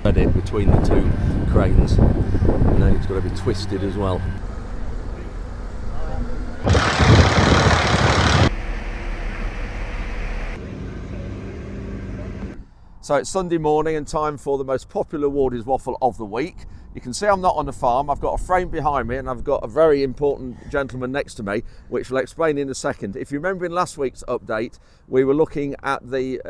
Thread it between the two cranes, and then it's got to be twisted as well. So it's Sunday morning and time for the most popular Wardies waffle of the week. You can see I'm not on the farm. I've got a frame behind me and I've got a very important gentleman next to me, which we'll explain in a second. If you remember in last week's update, we were looking at the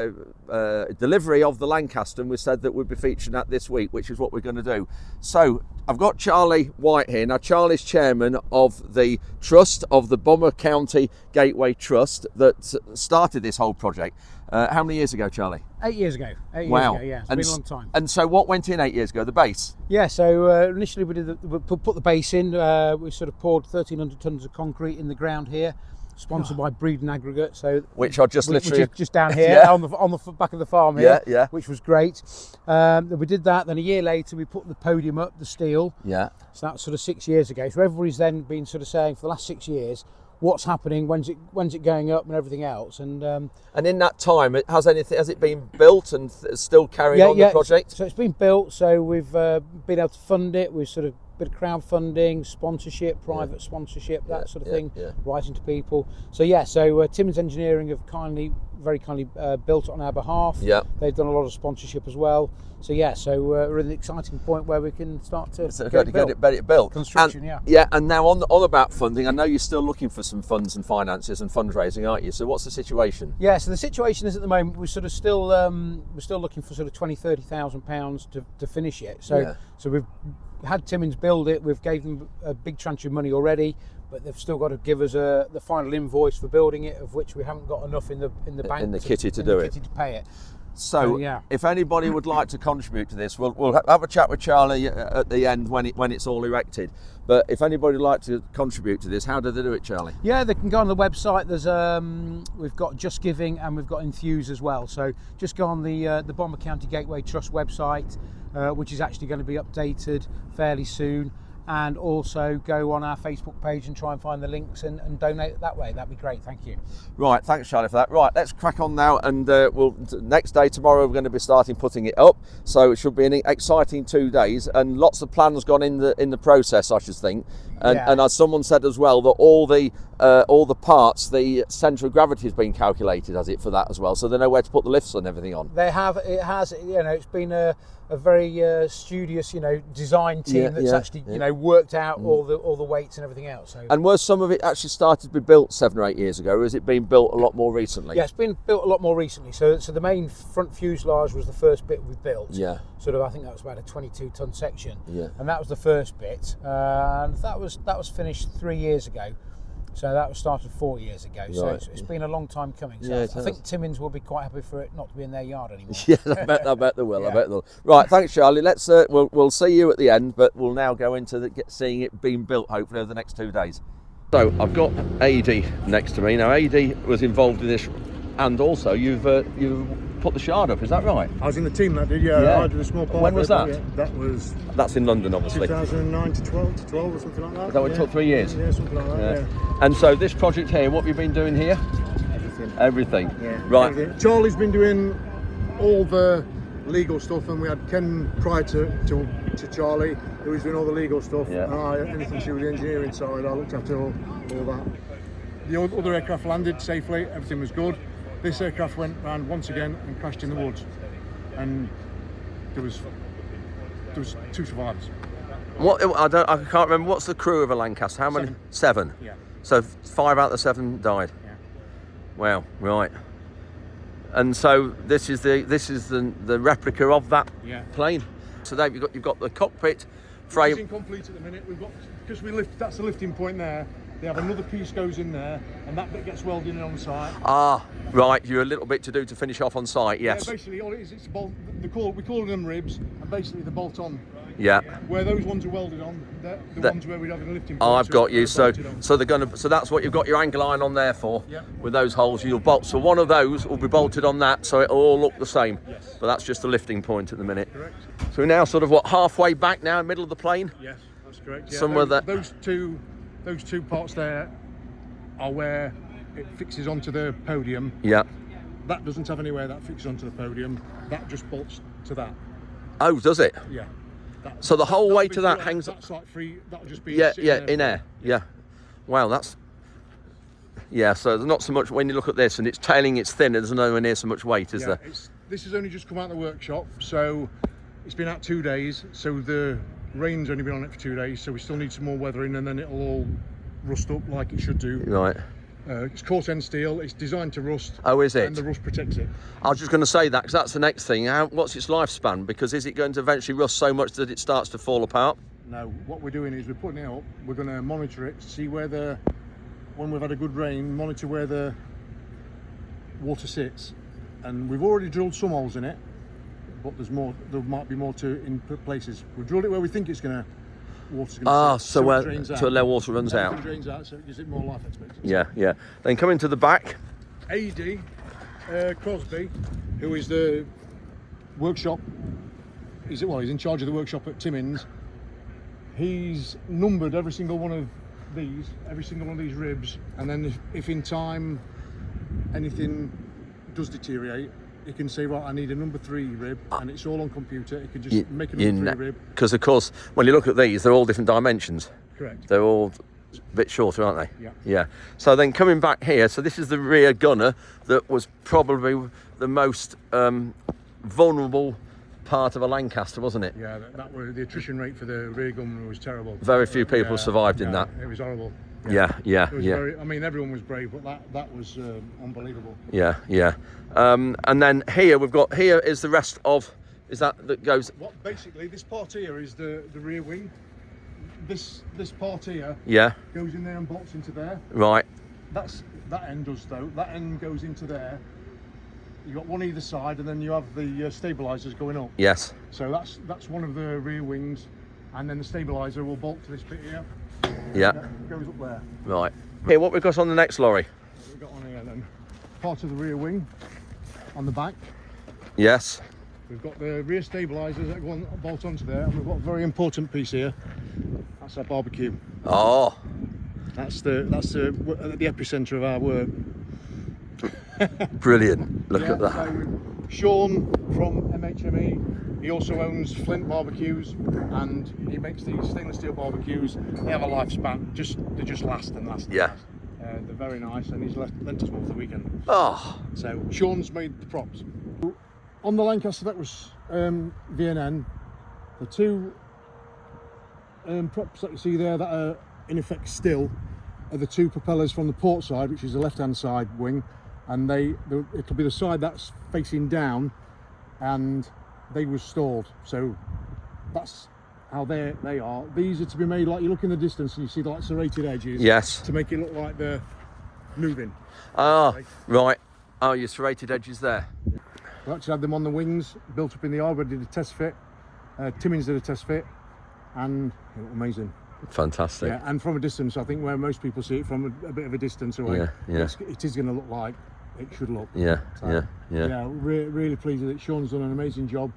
delivery of the Lancaster, and we said that we'd be featuring that this week, which is what we're going to do. So I've got Charlie White here. Now Charlie's chairman of the trust of the Bomber County Gateway Trust that started this whole project. How many years ago, Charlie? 8 years ago. 8 Wow. years ago, yeah. It's been a long time. And so what went in 8 years ago? The base? Yeah, so initially we put the base in. We sort of poured 1,300 tonnes of concrete in the ground here, sponsored by Breeden Aggregate. So which are just literally... Which is just down here, yeah. on the back of the farm here, yeah. Which was great. We did that, then a year later we put the podium up, the steel. Yeah. So that was sort of 6 years ago. So everybody's then been sort of saying for the last 6 years, what's happening, when's it going up and everything else, and in that time has it been built and still carrying on the project? So it's been built, so we've been able to fund it. We've sort of bit of crowdfunding, sponsorship, private sponsorship, that sort of thing, writing to people. So Timmins Engineering have very kindly built it on our behalf. Yeah, they've done a lot of sponsorship as well. So we're in the exciting point where we can start to get it built. Construction, and now on about funding, I know you're still looking for some funds and finances and fundraising, aren't you? So what's the situation? Yeah, so the situation is at the moment we're sort of still looking for sort of £20,000-30,000 to finish it. So we've had Timmins build it. We've gave them a big tranche of money already, but they've still got to give us the final invoice for building it, of which we haven't got enough in the bank in the kitty to pay it. So if anybody would like to contribute to this, we'll have a chat with Charlie at the end when it's all erected. But if anybody would like to contribute to this, how do they do it, Charlie? Yeah, they can go on the website. There's we've got Just Giving and we've got Infuse as well. So just go on the Bomber County Gateway Trust website, which is actually going to be updated fairly soon. And also go on our Facebook page and try and find the links and donate that way. That'd be great, thank you. Right, thanks Charlie for that. Right, let's crack on now, and next day, tomorrow, we're going to be starting putting it up. So it should be an exciting 2 days, and lots of plans gone in the process, I should think. And as someone said as well, that all the parts, the centre of gravity has been calculated, has it, for that as well? So they know where to put the lifts and everything on. They have. It has. It's been a very studious, design team that's actually, worked out all the weights and everything else. So. And was some of it actually started to be built 7 or 8 years ago, or has it been built a lot more recently? Yeah, it's been built a lot more recently. So the main front fuselage was the first bit we built. Yeah. Sort of, I think that was about a 22-ton section. Yeah. And that was the first bit, and that was finished 3 years ago. So that was started 4 years ago. So it's been a long time coming. So I think Timmins will be quite happy for it not to be in their yard anymore. Yeah, I bet they will. Yeah. I bet they'll. Right, thanks, Charlie. Let's we'll see you at the end, but we'll now go into seeing it being built hopefully over the next 2 days. So I've got AD next to me now. AD was involved in this, and also you've put the shard up. Is that right? I was in the team that did. Yeah. I did a small part. When was that? That's in London, obviously. 2009 to 12 or something like that. Is that what it took 3 years? Yeah, something like that. Yeah. And so this project here, what have you been doing here? Everything. Yeah. Right. Everything. Charlie's been doing all the legal stuff, and we had Ken prior to Charlie, who was doing all the legal stuff. Yeah. And anything to do with the engineering side, I looked after all that. The other aircraft landed safely. Everything was good. This aircraft went round once again and crashed in the woods, and there was 2 survivors. What I can't remember. What's the crew of a Lancaster? How many? 7. Yeah. So 5 out of the 7 died. Yeah. Wow. Right. And so this is the replica of that plane. So Dave, you've got the cockpit frame. It's incomplete at the minute. We've got, because we lift. That's the lifting point there. They have another piece goes in there, and that bit gets welded in on site. Ah, right. You're a little bit to do to finish off on site. Yes. Yeah, basically all it is, it's a bolt. We call them ribs, and basically the bolt on. Yeah. Where those ones are welded on, they're the ones where we'd have a lifting. Oh, I've got you. So they're gonna. So that's what you've got your angle iron on there for. Yep. With those holes, you'll bolt. So one of those will be bolted on that, so it'll all look the same. Yes. But that's just the lifting point at the minute. Correct. So we're now sort of halfway back now, middle of the plane. Yes, that's correct. Yeah. Somewhere those two parts there are where it fixes onto the podium. Yeah. That doesn't have anywhere that fixes onto the podium. That just bolts to that. Oh, does it? Yeah. So the whole weight be of that free, hangs. That's like free. That'll just be Yeah, sitting yeah, there in for- air. Yeah. Wow, that's. Yeah, so there's not so much when you look at this and it's tailing, it's thin, and there's nowhere near so much weight, is Yeah, there? this has only just come out of the workshop, so it's been out 2 days. So the rain's only been on it for 2 days, so we still need some more weathering, and then it'll all rust up like it should do. Right. It's coarse end steel. It's designed to rust. Oh, is it? And the rust protects it. I was just going to say that because that's the next thing. What's its lifespan? Because is it going to eventually rust so much that it starts to fall apart? No, what we're doing is we're putting it up. We're going to monitor it, see where when we've had a good rain, monitor where the water sits. And we've already drilled some holes in it, but there's more. There might be more in places. We've drilled it where we think it's going to. Water's going to sit, So it where drains out. so where water runs Everything out. drains out, so it gives it more life expectancy. Yeah, yeah. Then coming to the back. AD Crosby, who is the workshop, he's in charge of the workshop at Timmins. He's numbered every single one of these ribs, and then if in time anything does deteriorate, he can say, right, I need a number 3 rib, and it's all on computer. He can just make a number 3 rib. Because of course, when you look at these, they're all different dimensions. Correct. They're all a bit shorter, aren't they? Yeah. Yeah. So then coming back here, so this is the rear gunner that was probably the most vulnerable part of a Lancaster, wasn't it? Yeah, the attrition rate for the rear gunner was terrible. Very few people survived in that. It was horrible. Yeah. It was I mean, everyone was brave, but that was unbelievable. Yeah. And then here here is the rest of, that goes. What basically this part here is the rear wing. This part here goes in there and bolts into there. Right. That end does though. That end goes into there. You got one either side, and then you have the stabilizers going up. Yes. So that's one of the rear wings, and then the stabilizer will bolt to this bit here. Yeah. It goes up there. Right. Here, what we've got on the next lorry? We've got on here then part of the rear wing on the back. Yes. We've got the rear stabilizers that go on, bolt onto there, and we've got a very important piece here. That's our barbecue. Oh. That's the epicenter of our work. Brilliant. Look at that. So Sean from MHME, he also owns Flint Barbecues, and he makes these stainless steel barbecues. They have a lifespan, they just last and last. Yeah. They're very nice, and he's lent us one for the weekend. Oh. So Sean's made the props. On the Lancaster, that was VNN. The 2 props that you see there that are in effect still are the 2 propellers from the port side, which is the left-hand side wing, and it'll be the side that's facing down, and they were stalled. So that's how they are. These are to be made like you look in the distance and you see the serrated edges. Yes. To make it look like they're moving. Ah, right. Oh, your serrated edges there. We actually had them on the wings, built up in the yard. We did a test fit. Timmins did a test fit, and it was amazing. Fantastic. Yeah, and from a distance, I think where most people see it from a bit of a distance away, it is going to look like it should look. Yeah, so, yeah. Really pleased with it. Sean's done an amazing job.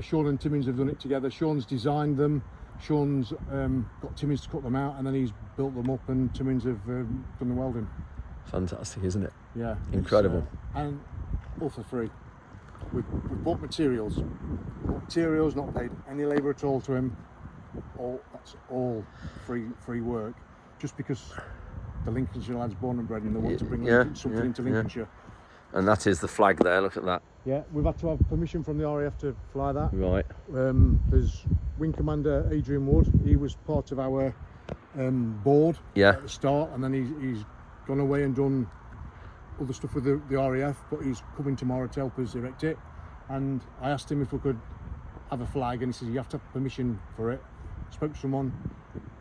Sean and Timmins have done it together. Sean's designed them. Sean's got Timmins to cut them out, and then he's built them up, and Timmins have done the welding. Fantastic, isn't it? Yeah. Incredible. And all for free. We've bought materials. Not paid any labour at all to him. That's all free work. Just because the Lincolnshire lad's born and bred, and they want to bring something into Lincolnshire. And that is the flag there. Look at that. Yeah, we've had to have permission from the RAF to fly that. Right. There's Wing Commander Adrian Wood. He was part of our board at the start, and then he's gone away and done other stuff with the RAF, but he's coming tomorrow to help us erect it. And I asked him if we could have a flag, and he says you have to have permission for it. Spoke to someone,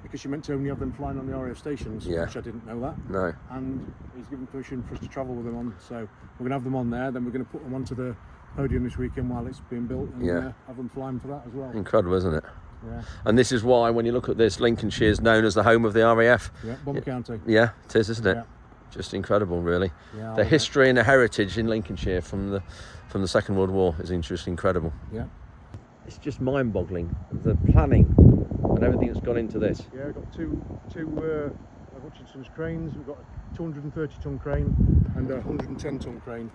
because you meant to only have them flying on the RAF stations, which I didn't know that. No. And he's given permission for us to travel with them on, so we're going to have them on there, then we're going to put them onto the podium this weekend while it's being built, and have them flying for that as well. Incredible, isn't it? Yeah. And this is why, when you look at this, Lincolnshire is known as the home of the RAF. Yeah, Bomber County. Yeah, it is, isn't it? Yeah. Just incredible, really. Yeah, the history and the heritage in Lincolnshire from the Second World War is just incredible. Yeah. It's just mind-boggling, the planning and everything that's gone into this. Yeah, we've got two Hutchinson's cranes. We've got a 230-ton crane and a 110-ton crane.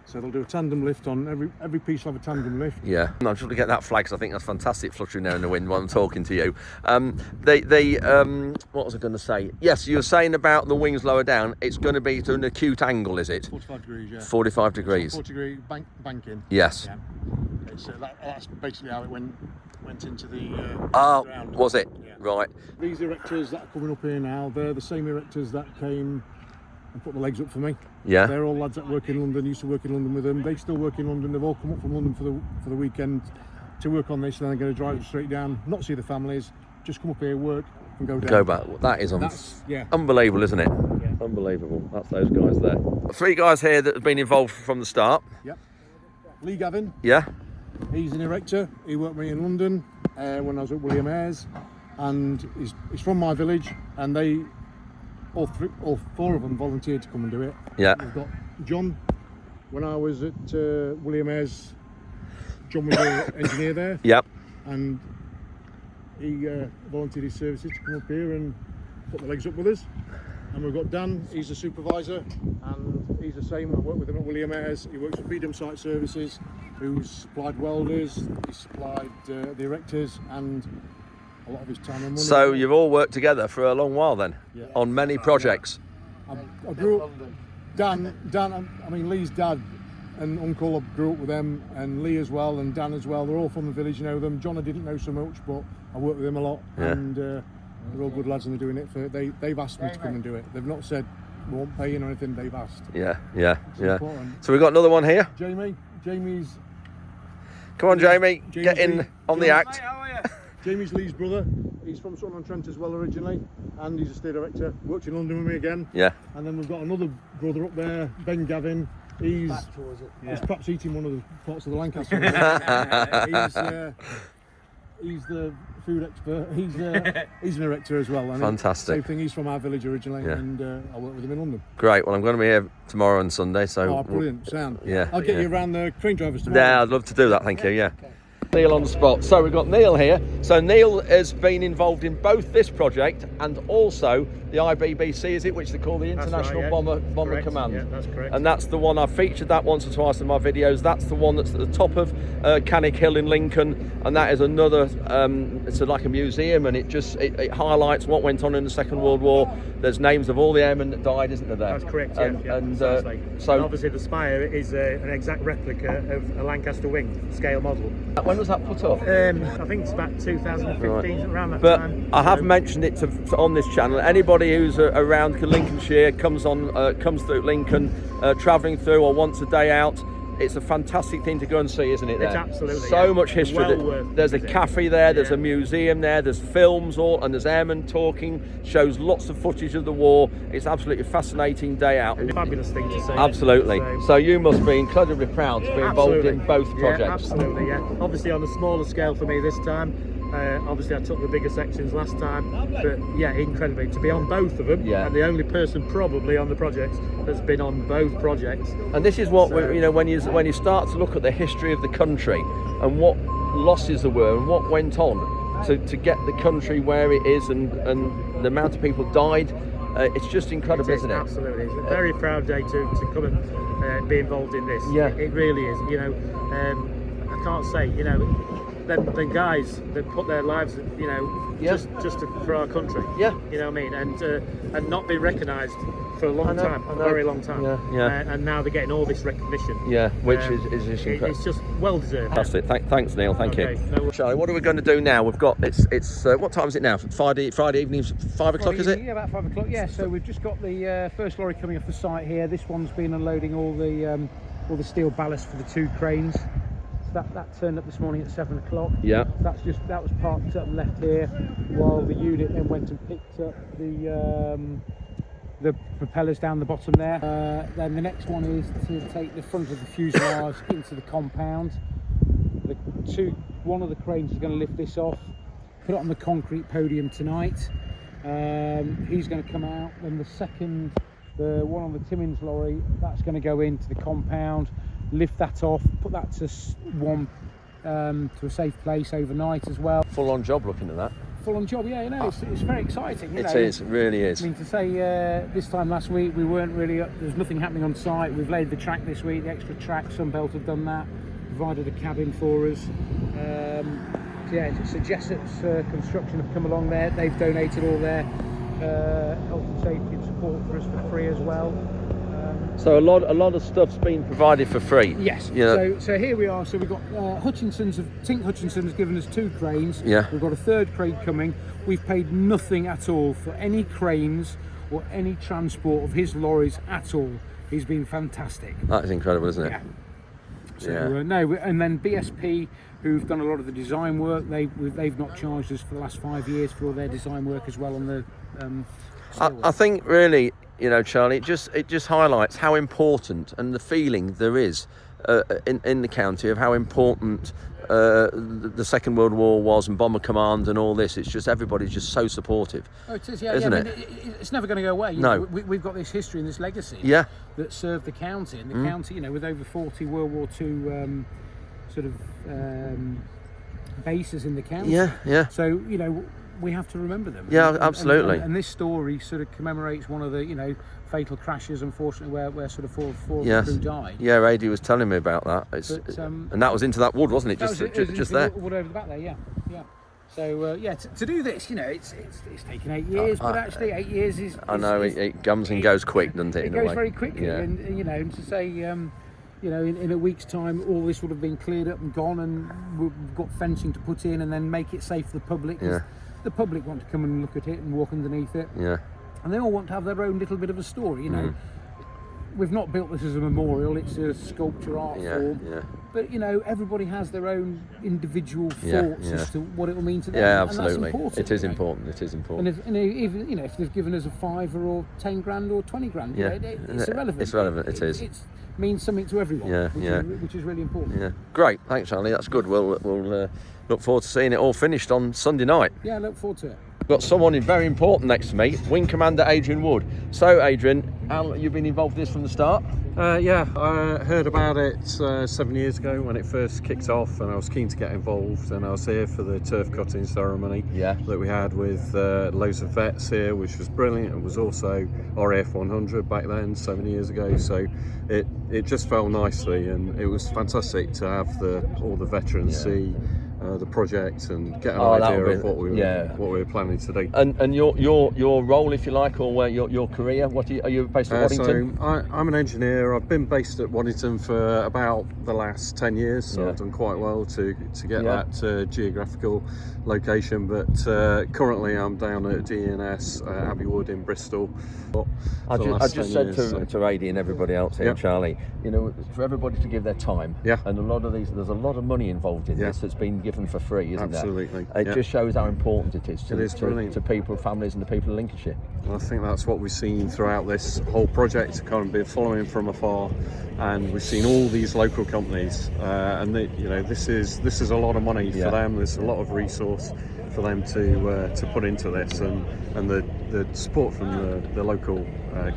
So they'll do a tandem lift on every piece. Will have a tandem lift. Yeah, I'm just going to get that flag because I think that's fantastic, fluttering there in the wind while I'm talking to you. What was I going to say? Yes, you were saying about the wings lower down. It's going to be to an acute angle, is it? 45 degrees, yeah. 45 degrees. 40-degree banking. Yes. Yeah. That's basically how it went into the ground. Was it? Yeah. Right. These erectors that are coming up here now, they're the same erectors that came and put the legs up for me. Yeah. They're all lads that work in London, used to work in London with them. They still work in London. They've all come up from London for the weekend to work on this. Then they're going to drive straight down, not see the families, just come up here, work and go down. Go back. That is unbelievable, isn't it? Yeah. Unbelievable. That's those guys there. 3 guys here that have been involved from the start. Yep. Lee Gavin. Yeah. He's an erector. He worked with me in London when I was at William Ayres, and he's from my village, and they all 4 of them volunteered to come and do it. Yeah. We've got John. When I was at William Ayres, John was the engineer there. Yep. And he volunteered his services to come up here and put the legs up with us. And we've got Dan, he's the supervisor, and he's the same. I worked with him at William Ayres. He works for Freedom Site Services, who's supplied welders, he's supplied the erectors, and a lot of his time and money. So you've all worked together for a long while then, yeah. on many projects. I grew up, Lee's dad and uncle, I grew up with them, and Lee as well, and Dan as well. They're all from the village, you know them. John I didn't know so much, but I worked with him a lot, and they're all good lads and they're doing it. They've asked me to come and do it. They've not said we won't pay you or anything, they've asked. Yeah. Important. So we've got another one here. Jamie's... Come on, Jamie, get in on the act. Mate, how are you? Jamie's Lee's brother. He's from Sutton-on-Trent as well originally, and he's a state director. Worked in London with me again. Yeah. And then we've got another brother up there, Ben Gavin. He's perhaps eating one of the parts of the Lancaster. He's the food expert. He's an erector as well. And fantastic. Same thing. He's from our village originally, and I work with him in London. Great. Well, I'm going to be here tomorrow and Sunday, so. Oh, brilliant! Sound. Yeah. I'll get you around the crane drivers tomorrow. Yeah, I'd love to do that. Thank you. Yeah. Okay. Neil on the spot. So we've got Neil here. So Neil has been involved in both this project and also the IBBC, is it, which they call the International Bomber Command. Yeah, that's correct. And that's the one, I've featured that once or twice in my videos. That's the one that's at the top of Cannock Hill in Lincoln, and that is another, it's like a museum, and it highlights what went on in the Second World War. There's names of all the airmen that died, isn't there? That's correct, and so obviously the spire is an exact replica of a Lancaster wing scale model. When was that put up? I think it's about 2015, around that time. But I have mentioned it on this channel. Anybody who's around Lincolnshire, comes through Lincoln, travelling through or wants a day out, it's a fantastic thing to go and see, isn't it? There? It's absolutely. So much history. There's a visit. cafe there, there's a museum there, there's films and there's airmen talking, shows lots of footage of the war. It's absolutely a fascinating day out. A fabulous thing to see. Absolutely. So you must be incredibly proud to be involved in both projects. Yeah, absolutely, yeah. Obviously on a smaller scale for me this time. Obviously I took the bigger sections last time, but yeah, incredibly to be on both of them. Yeah. And the only person probably on the project that's been on both projects. And this is what when you start to look at the history of the country and what losses there were and what went on to get the country where it is and the amount of people died, it's just incredible, isn't it? Absolutely, it's a very proud day to come and be involved in this. Yeah, it really is. I can't say the guys that put their lives, just for our country. Yeah. You know what I mean? And not been recognised for a long time, a very long time. Yeah. And now they're getting all this recognition. Yeah, which is incredible. It's just well deserved. Fantastic. Thanks, Neil. Thank you. No, Charlie, what are we going to do now? We've got it's what time is it now? Friday evening, 5 o'clock, is it? Yeah, about 5 o'clock. Yeah. So we've just got the first lorry coming off the site here. This one's been unloading all the steel ballast for the 2 cranes. That turned up this morning at 7 o'clock. Yeah. That was parked up and left here, while the unit then went and picked up the propellers down the bottom there. Then the next one is to take the front of the fuselage into the compound. One of the cranes is going to lift this off, put it on the concrete podium tonight. He's going to come out. Then the one on the Timmins lorry, that's going to go into the compound, lift that off, put that to a safe place overnight as well. Full on job looking at that. full-on job. Yeah, you know, it's very exciting. It is, it really is. I mean, to say this time last week we weren't really there's nothing happening on site. We've laid the track this week, the extra track. Sunbelt have done that, provided a cabin for us. So yeah, so Jessop's construction have come along there. They've donated all their health and safety and support for us for free as well. So a lot of stuff's been provided for free. Yes. Yeah. So here we are. So we've got Tink Hutchinson has given us 2 cranes. Yeah. We've got a 3rd crane coming. We've paid nothing at all for any cranes or any transport of his lorries at all. He's been fantastic. That is incredible, isn't it? Yeah. So no, and then BSP, who've done a lot of the design work, they've not charged us for the last 5 years for all their design work as well on the. I think really, you know, Charlie, it just highlights how important and the feeling there is in the county of how important the Second World War was and Bomber Command and all this. It's just everybody's just so supportive. Oh, it is, yeah, isn't yeah. it? I mean, it's never going to go away. You No. know, we've got this history and this legacy. Yeah. That served the county, and the county, you know, with over 40 World War II bases in the county. Yeah, yeah. So you know, we have to remember them. Yeah, absolutely. And this story sort of commemorates one of the, you know, fatal crashes, unfortunately, where sort of four of Yes. the crew died. Yeah, Adi was telling me about that. And that was into that wood, wasn't it? That was Just there. Wood over the back there, yeah. So to do this, you know, it's taken 8 years, but actually 8 years is. I know it comes and goes quick, doesn't it? It in a goes way. very quickly, Yeah. and you know, and to say, you know, in a week's time, all this would have been cleared up and gone, and we've got fencing to put in, and then make it safe for the public. 'Cause Yeah. the public want to come and look at it and walk underneath it. Yeah. And they all want to have their own little bit of a story, you know. We've not built this as a memorial, it's a sculpture art form. Yeah. But, you know, everybody has their own individual Yeah, thoughts yeah. as to what it will mean to them. Yeah, and absolutely. that's important, It is you know. important. It is important. And even, you know, if they've given us a £5 or 10 grand or 20 grand, Yeah. you know, it's irrelevant. It's relevant, it is. It means something to everyone, Yeah, which is really important. Yeah. Great. Thanks, Charlie. That's good. We'll look forward to seeing it all finished on Sunday night. Yeah, I look forward to it. Got someone very important next to me, Wing Commander Adrian Wood. So, Adrian, you've been involved in this from the start? Yeah, I heard about it 7 years ago when it first kicked off, and I was keen to get involved, and I was here for the turf cutting ceremony that we had with loads of vets here, which was brilliant. It was also RAF 100 back then, 7 years ago, so it just fell nicely, and it was fantastic to have all the veterans see the project and get an idea of what we were planning to do. And your role, if you like, or your career, are you based at Waddington? So I'm an engineer. I've been based at Waddington for about the last 10 years, so I've done quite well to get that geographical location, but currently I'm down at DNS Abbey Wood in Bristol. I just said to Adi and everybody else here, Charlie, you know, for everybody to give their time, and there's a lot of money involved in this that's been given for free, isn't Absolutely. there? It just shows how important it is to people, families, and the people of Lincolnshire. I think that's what we've seen throughout this whole project. Kind of been following from afar, and we've seen all these local companies, and this is a lot of money for them. There's a lot of resource for them to put into this, and the support from the local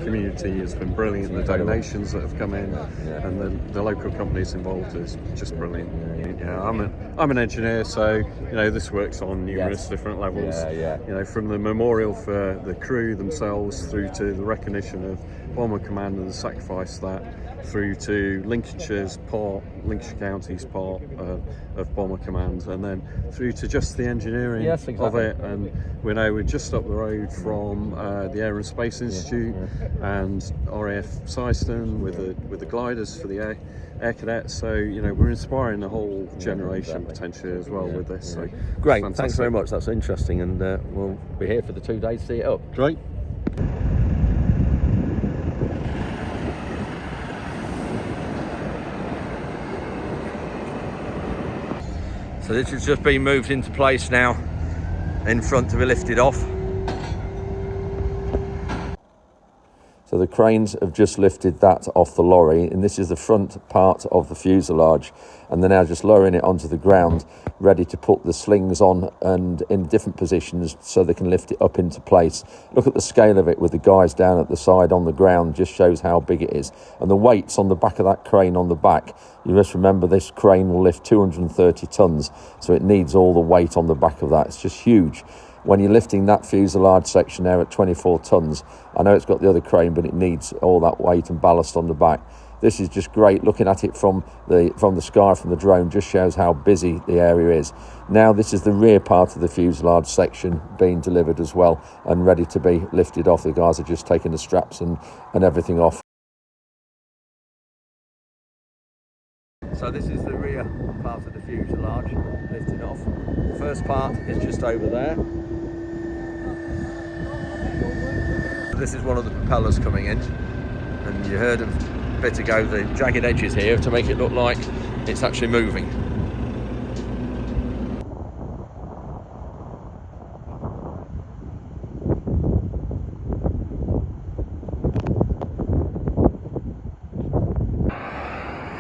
community has been brilliant. The donations that have come in, and the local companies involved is just brilliant. I'm an engineer, so you know this works on numerous different levels. You know, from the memorial for the crew themselves through to the recognition of Bomber Command and the sacrifice that, through to Lincolnshire County's part of Bomber Command, and then through to just the engineering of it. And we're just up the road from the Air and Space Institute and RAF Syston with the gliders for the air cadets. So you know, we're inspiring the whole generation potentially as well with this. So great, thanks very much. That's interesting, and we'll be here for the 2 days to see it up. Great. So this has just been moved into place now, in front to be lifted off. So the cranes have just lifted that off the lorry, and this is the front part of the fuselage, and they're now just lowering it onto the ground, ready to put the slings on and in different positions so they can lift it up into place. Look at the scale of it with the guys down at the side on the ground, just shows how big it is. And the weights on the back of that crane on the back, you must remember this crane will lift 230 tonnes, so it needs all the weight on the back of that. It's just huge. when you're lifting that fuselage section there at 24 tons, I know it's got the other crane, but it needs all that weight and ballast on the back. This is just great. Looking at it from the sky, from the drone, just shows how busy the area is. Now this is the rear part of the fuselage section being delivered as well and ready to be lifted off. The guys are just taking the straps and everything off. So this is the rear part of the fuselage lifting off. The first part is just over there. This is one of the propellers coming in, and you heard a bit ago the jagged edges here to make it look like it's actually moving.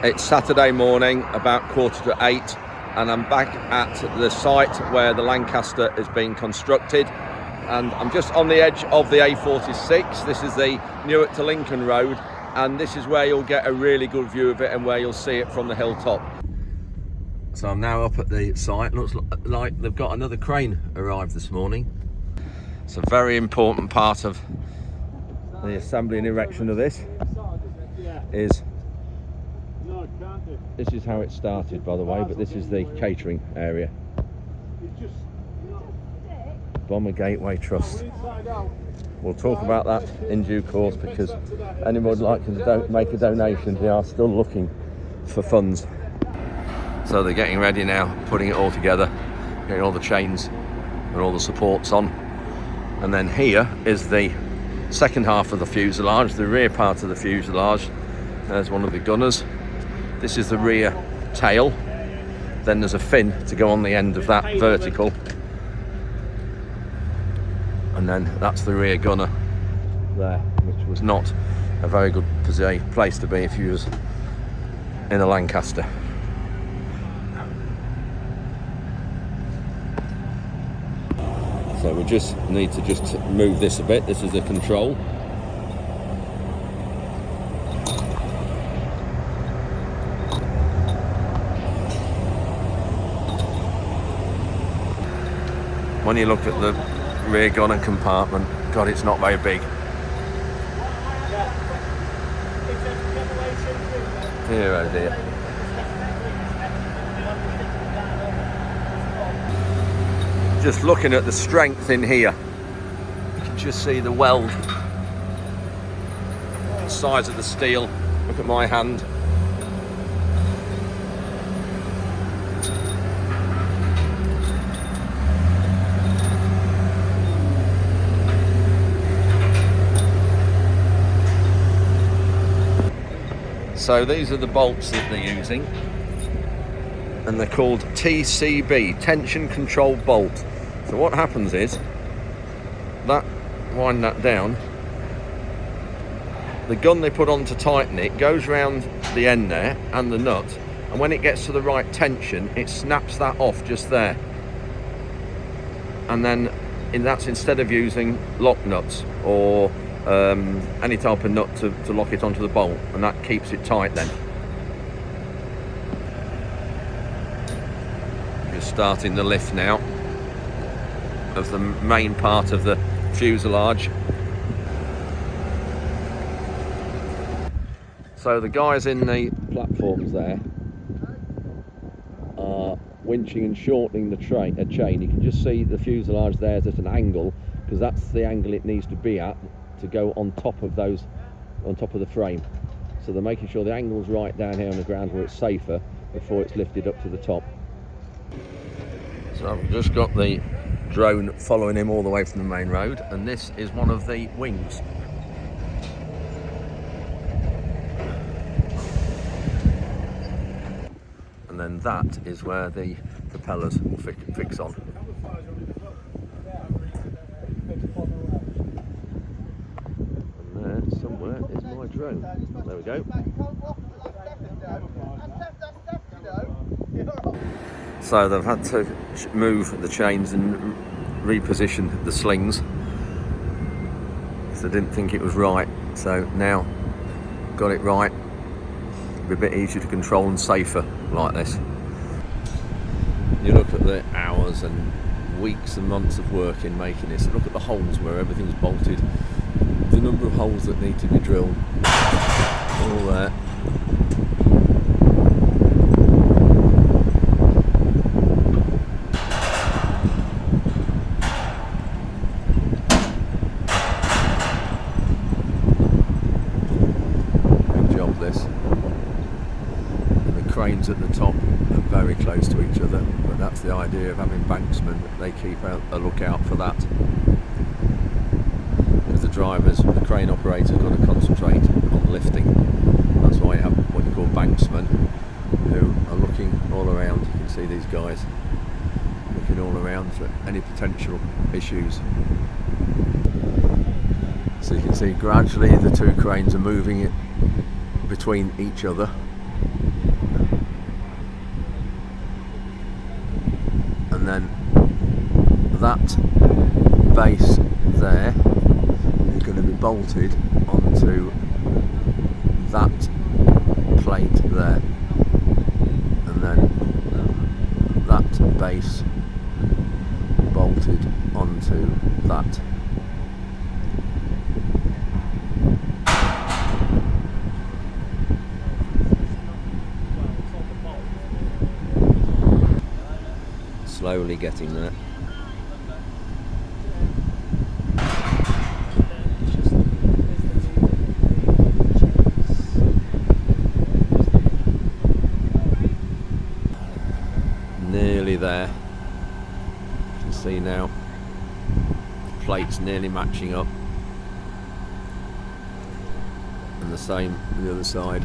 It's Saturday morning, about 7:45, and I'm back at the site where the Lancaster is being constructed, and I'm just on the edge of the A46. This is the Newark to Lincoln road, and this is where you'll get a really good view of it and where you'll see it from the hilltop. So I'm now up at the site. Looks like they've got another crane arrived this morning. It's a very important part of the assembly and erection of this. This is how it started, by the way, but this is the catering area. Bomber Gateway Trust. We'll talk about that in due course, because anyone would like to make a donation, they are still looking for funds. So they're getting ready now, putting it all together, getting all the chains and all the supports on. And then here is the second half of the fuselage, the rear part of the fuselage. There's one of the gunners. This is the rear tail. Then there's a fin to go on the end of that vertical. And then that's the rear gunner there, which was not a very good place to be if you was in a Lancaster. So we just need to just move this a bit. This is the control. When you look at the rear gunner compartment, God, it's not very big. Dear, oh dear. Just looking at the strength in here, you can just see the weld, the size of the steel. Look at my hand. So these are the bolts that they're using, and they're called TCB, tension control bolt. So what happens is, wind that down, the gun they put on to tighten it goes round the end there and the nut, and when it gets to the right tension, it snaps that off just there. And then that's instead of using lock nuts or any type of nut to lock it onto the bolt, and that keeps it tight then. Just starting the lift now of the main part of the fuselage. So the guys in the platforms there are winching and shortening the chain. You can just see the fuselage there is at an angle, because that's the angle it needs to be at to go on top of the frame. So they're making sure the angle's right down here on the ground where it's safer before it's lifted up to the top. So I've just got the drone following him all the way from the main road, and this is one of the wings. And then that is where the propellers will fix on. Somewhere is my drone. There we go. So they've had to move the chains and reposition the slings, because they didn't think it was right. So now got it right. It'll be a bit easier to control and safer like this. You look at the hours and weeks and months of work in making this. Look at the holes where everything's bolted, the number of holes that need to be drilled, all there. Good job this. And the cranes at the top are very close to each other, but that's the idea of having banksmen. They keep a lookout for that, because the drivers, the crane operators, got to concentrate on lifting. That's why you have what you call banksmen, who are looking all around. You can see these guys looking all around for any potential issues. So you can see gradually the two cranes are moving it between each other. And then that base there is going to be bolted onto that plate there, and then that base bolted onto that. Slowly getting there. Nearly there. You can see now the plates nearly matching up, and the same on the other side.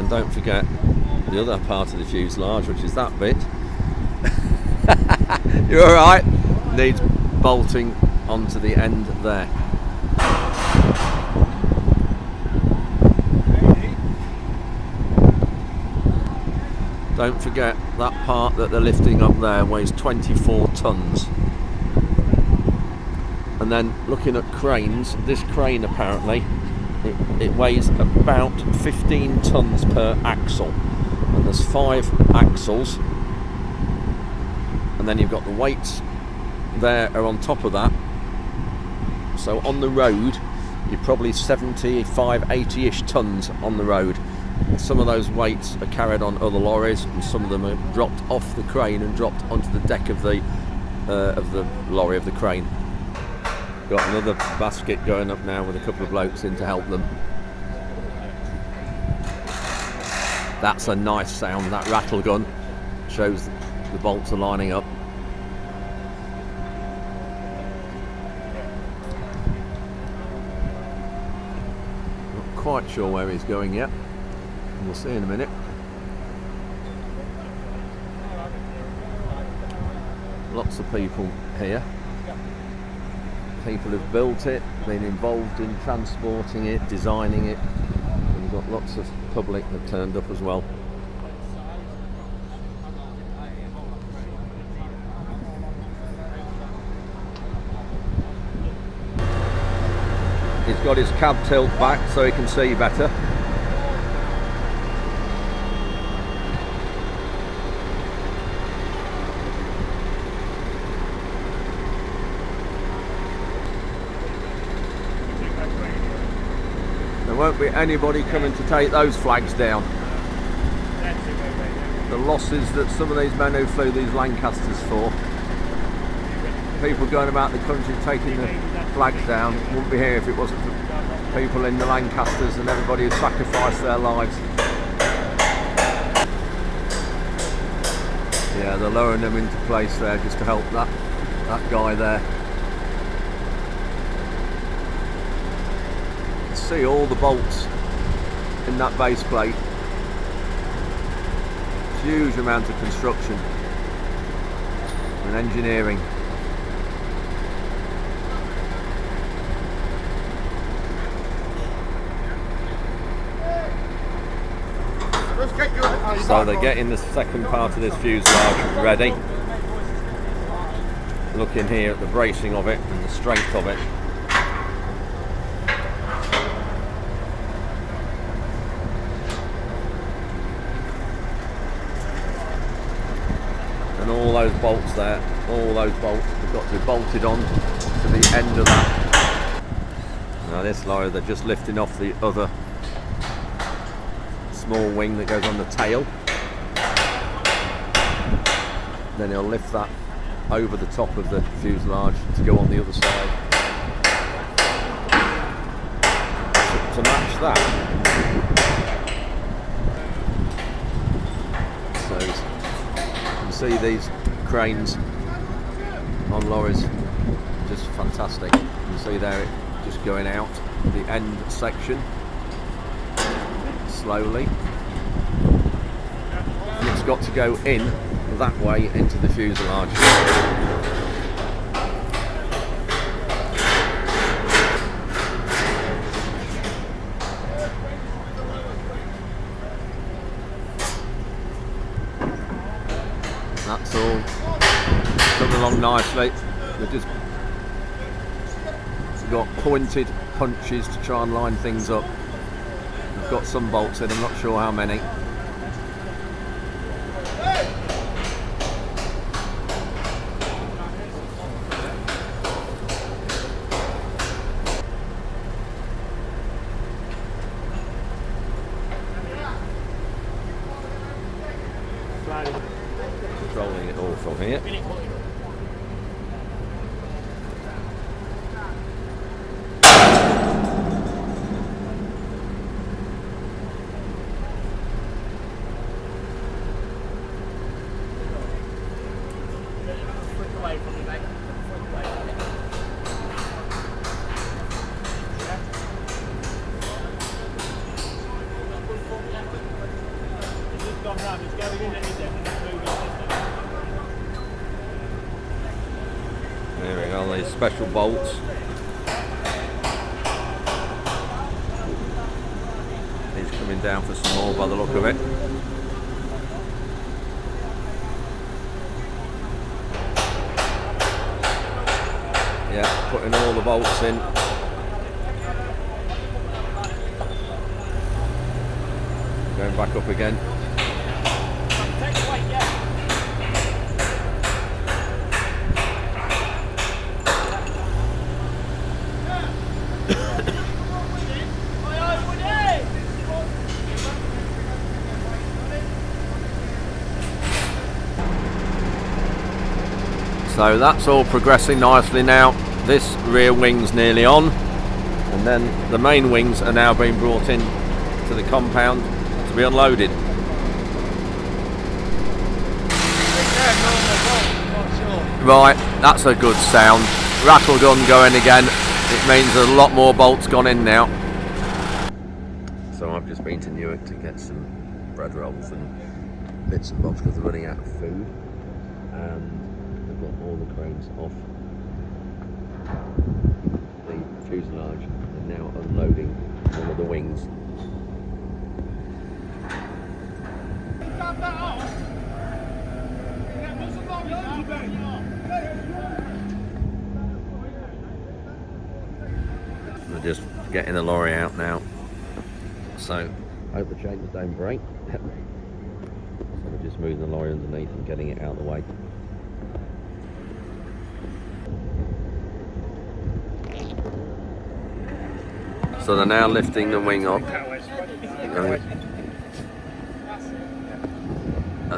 Don't forget the other part of the fuselage, which is that bit. You're alright? Needs bolting onto the end there. Don't forget that part that they're lifting up there weighs 24 tons. And then looking at cranes, this crane apparently it weighs about 15 tons per axle, and there's 5 axles, and then you've got the weights there are on top of that. So on the road you're probably 75, 80-ish tons on the road. Some of those weights are carried on other lorries, and some of them are dropped off the crane and dropped onto the deck of the lorry, of the crane. Got another basket going up now with a couple of blokes in to help them. That's a nice sound, that rattle gun shows the bolts are lining up. Not quite sure where he's going yet, we'll see in a minute. Lots of people here. People have built it, been involved in transporting it, designing it, and we've got lots of public that turned up as well. He's got his cab tilt back so he can see better. There won't be anybody coming to take those flags down. The losses that some of these men who flew these Lancasters for, people going about the country taking the flags down, wouldn't be here if it wasn't for people in the Lancasters and everybody who sacrificed their lives. Yeah, they're lowering them into place there just to help that guy there. See all the bolts in that base plate. Huge amount of construction and engineering. So they're getting the second part of this fuselage ready. Looking here at the bracing of it and the strength of it. And all those bolts there, all those bolts have got to be bolted on to the end of that. Now this lorry, they're just lifting off the other small wing that goes on the tail. Then he'll lift that over the top of the fuselage to go on the other side. To match that. So you can see these cranes on lorries, just fantastic. You can see there it just going out the end section slowly. And it's got to go in that way into the fuselage. That's all coming along nicely. They've just got pointed punches to try and line things up. I've got some bolts in, I'm not sure how many. Controlling it all from here. There we go, these special bolts. He's coming down for some more by the look of it. Yeah, putting all the bolts in. Going back up again. So that's all progressing nicely now. This rear wing's nearly on, and then the main wings are now being brought in to the compound to be unloaded. Right, that's a good sound. Rattle gun going again. It means there's a lot more bolts gone in now. So I've just been to Newark to get some bread rolls and bits and bobs because they're running out of food. And they've got all the cranes off the fuselage and now unloading one of the wings. They're just getting the lorry out now, so I hope the chains don't break. So we're just moving the lorry underneath and getting it out of the way. So they're now lifting the wing up, and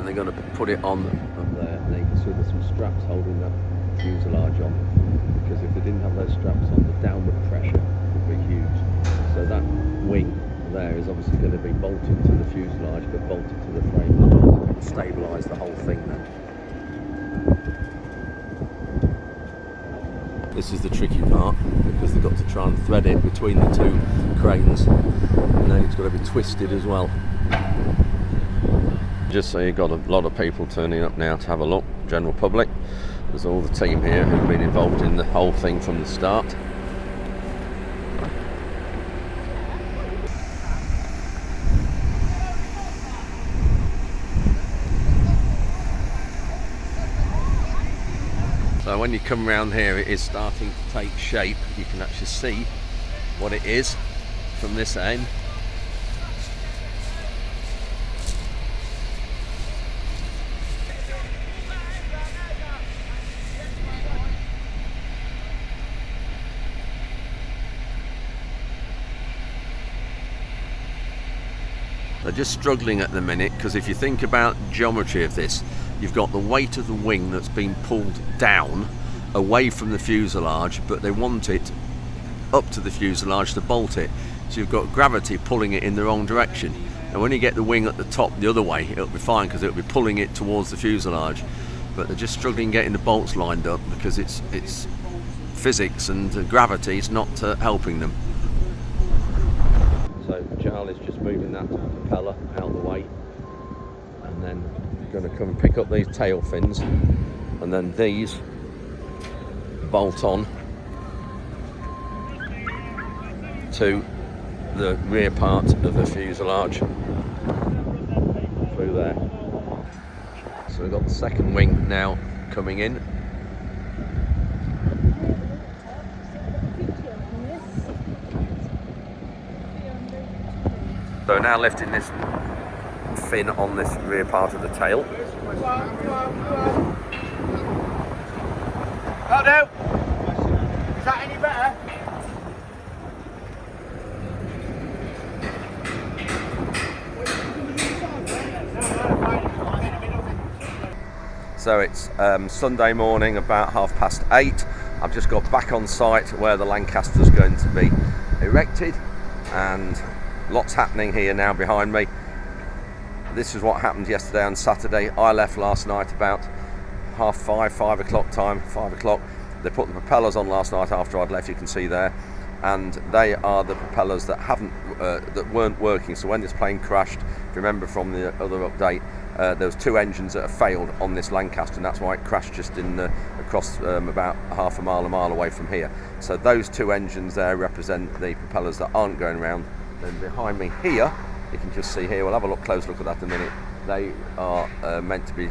they're going to put it on up there. And you can see there's some straps holding that fuselage on, because if they didn't have those straps on, the downward pressure would be huge. So that wing there is obviously going to be bolted to the fuselage, but bolted to the frame as well, to stabilise the whole thing then. This is the tricky part, because they've got to try and thread it between the two cranes, and then it's got to be twisted as well. Just so you've got a lot of people turning up now to have a look, general public. There's all the team here who've been involved in the whole thing from the start. So when you come around here, it is starting to take shape. You can actually see what it is from this end. They're just struggling at the minute, because if you think about geometry of this, you've got the weight of the wing that's been pulled down away from the fuselage, but they want it up to the fuselage to bolt it. So you've got gravity pulling it in the wrong direction. And when you get the wing at the top the other way, it'll be fine, because it'll be pulling it towards the fuselage. But they're just struggling getting the bolts lined up, because it's physics and gravity is not helping them. So Charlie's just moving that propeller out of the way, and then going to come and pick up these tail fins, and then these bolt on to the rear part of the fuselage through there. So we've got the second wing now coming in. So now lifting this fin on this rear part of the tail. Oh no! Is that any better? So it's Sunday morning, about 8:30. I've just got back on site where the Lancaster's going to be erected, and lots happening here now behind me. This is what happened yesterday on Saturday. I left last night about 5 o'clock time, 5 o'clock. They put the propellers on last night after I'd left, you can see there, and they are the propellers that weren't working. So when this plane crashed, if you remember from the other update, there was 2 engines that have failed on this Lancaster, and that's why it crashed just across about a mile away from here. So those 2 engines there represent the propellers that aren't going around. Then behind me here, you can just see here, we'll have a close look at that in a minute, they are meant to be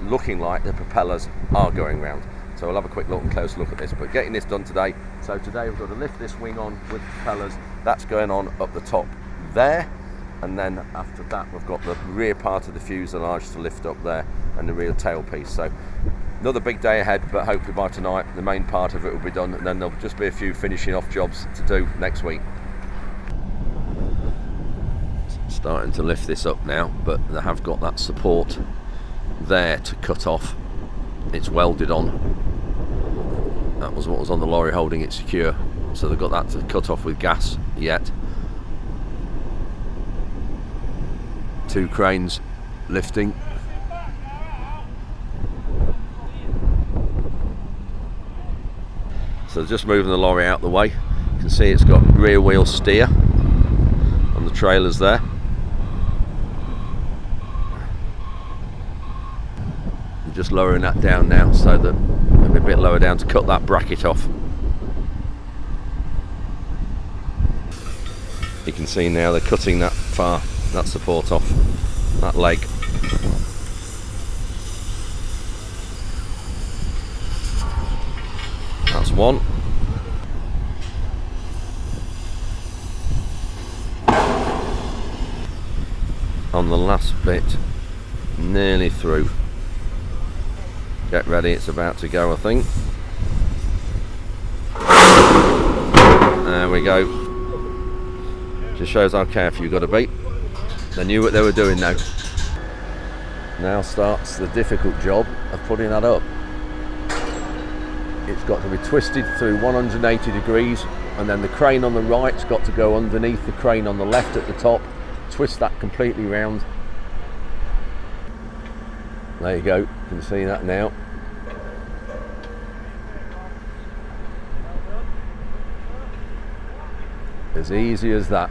looking like the propellers are going round. So we'll have a quick look and close look at this, but getting this done today. So today we've got to lift this wing on with propellers. That's going on up the top there, and then after that we've got the rear part of the fuselage to lift up there, and the rear tail piece. So another big day ahead, but hopefully by tonight the main part of it will be done, and then there'll just be a few finishing off jobs to do next week. Starting to lift this up now, but they have got that support there to cut off. It's welded on. That was what was on the lorry holding it secure, so they've got that to cut off with gas yet. 2 cranes lifting. So just moving the lorry out the way. You can see it's got rear wheel steer on the trailers there. Just lowering that down now, so that it'll be a bit lower down to cut that bracket off. You can see now they're cutting that support off, that leg. That's one. On the last bit, nearly through. Get ready, it's about to go, I think. There we go. Just shows how careful you've got to be. They knew what they were doing now. Now starts the difficult job of putting that up. It's got to be twisted through 180 degrees, and then the crane on the right's got to go underneath the crane on the left at the top, twist that completely round. There you go, you can see that now. As easy as that.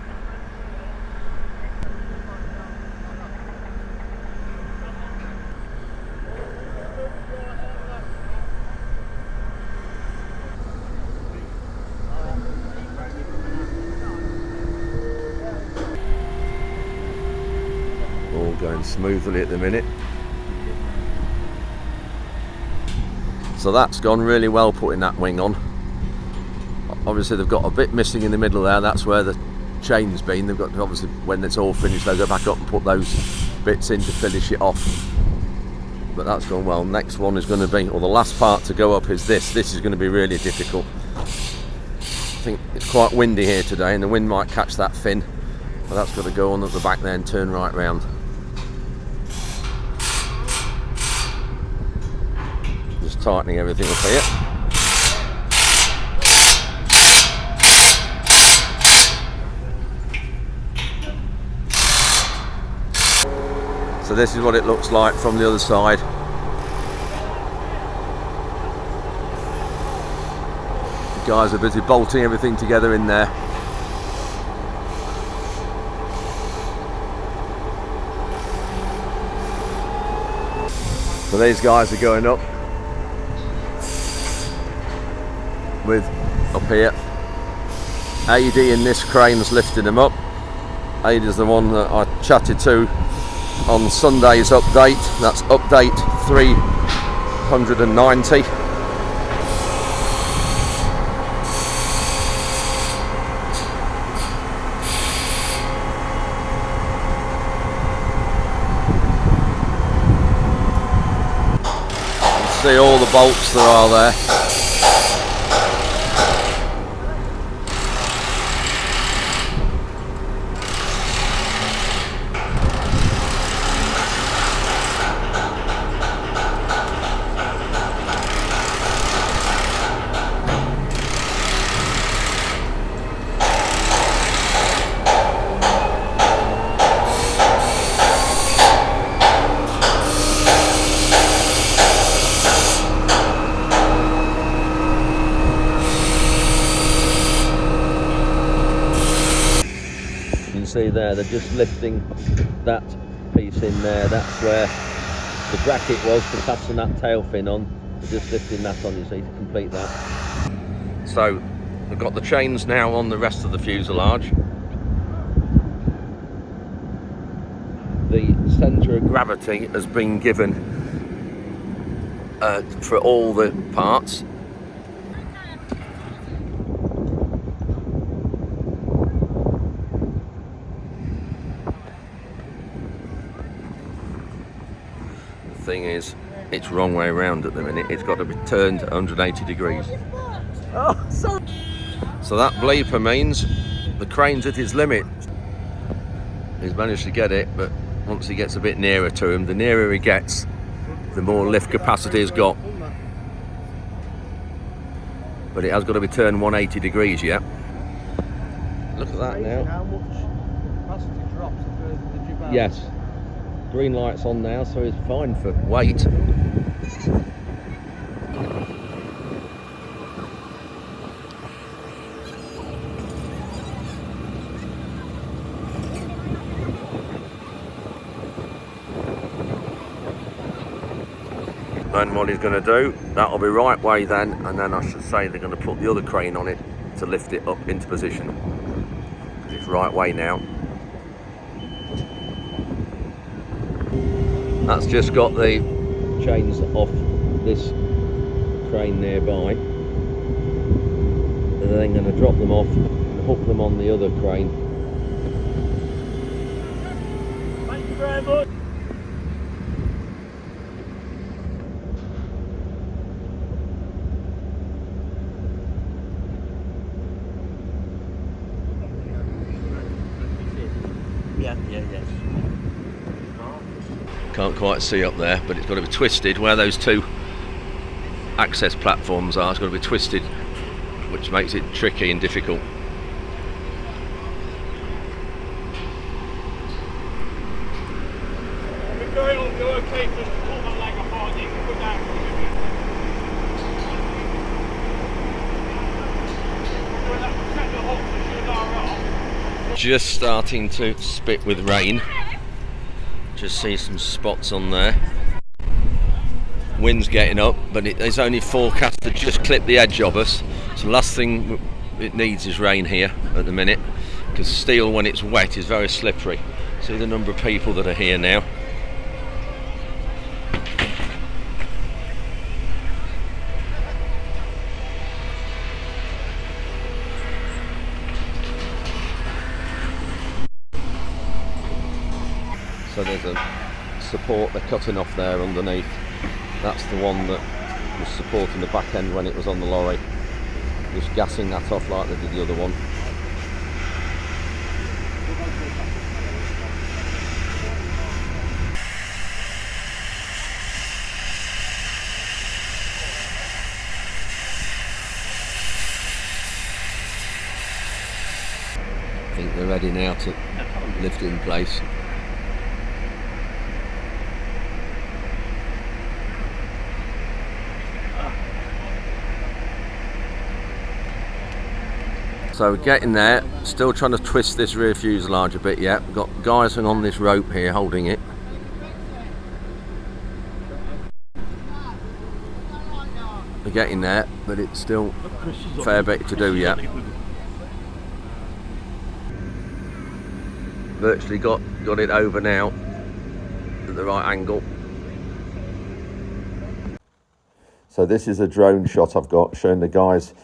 All going smoothly at the minute. So that's gone really well, putting that wing on. Obviously they've got a bit missing in the middle there, that's where the chain's been. They've got to, obviously when it's all finished, they'll go back up and put those bits in to finish it off. But that's gone well. Next one is going to be, or the last part to go up is this. This is going to be really difficult. I think it's quite windy here today and the wind might catch that fin, but that's got to go on at the back there and turn right round. Just tightening everything up here. So this is what it looks like from the other side. The guys are busy bolting everything together in there. So these guys are going up with, up here, AD in this crane's lifting them up. AD is the one that I chatted to on Sunday's update. That's update 390. See all the bolts that are there. See there, they're just lifting that piece in there. That's where the bracket was for passing that tail fin on. They're just lifting that on, you see, to complete that. So they've got the chains now on the rest of the fuselage. The centre of gravity has been given for all the parts. Thing is, it's wrong way around at the minute. It's got to be turned 180 degrees. Oh, sorry. So that bleeper means the crane's at its limit. He's managed to get it, but once he gets a bit nearer to him, the nearer he gets, the more lift capacity he's got. But it has got to be turned 180 degrees yet. Look at that now. How much capacity drops the further the jib out? Yes. Green light's on now, so it's fine for weight. Then what he's going to do, that'll be right way then, and then I should say they're going to put the other crane on it to lift it up into position. It's right way now. That's just got the chains off this crane nearby. They're then going to drop them off and hook them on the other crane. Thank you very much. Yes. Can't quite see up there, but it's got to be twisted where those two access platforms are. It's got to be twisted, which makes it tricky and difficult. Just starting to spit with rain. Just see some spots on there. Wind's getting up, but it's only forecast to just clip the edge of us. So the last thing it needs is rain here at the minute, because steel when it's wet is very slippery. See the number of people that are here now. So there's a support they're cutting off there underneath. That's the one that was supporting the back end when it was on the lorry. Just gassing that off like they did the other one. I think they're ready now to lift in place. So we're getting there, still trying to twist this rear fuselage a bit yet. We've got guys on this rope here holding it. We're getting there, but it's still a fair bit to do yet. Virtually got it over now at the right angle. So this is a drone shot I've got showing the guys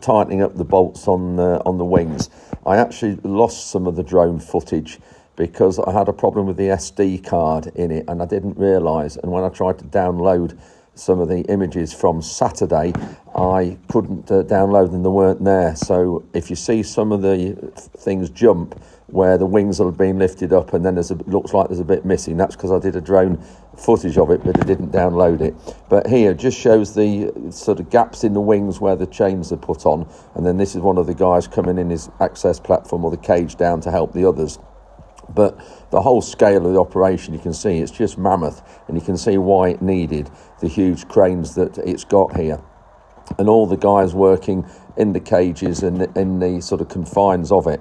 tightening up the bolts on the wings. I actually lost some of the drone footage because I had a problem with the SD card in it and I didn't realise, and when I tried to download some of the images from Saturday, I couldn't download them, they weren't there. So if you see some of the things jump where the wings have been lifted up and then looks like there's a bit missing, that's because I did a drone footage of it but I didn't download it. But here just shows the sort of gaps in the wings where the chains are put on, and then this is one of the guys coming in his access platform or the cage down to help the others. But the whole scale of the operation, you can see it's just mammoth, and you can see why it needed the huge cranes that it's got here. And all the guys working in the cages and in the sort of confines of it.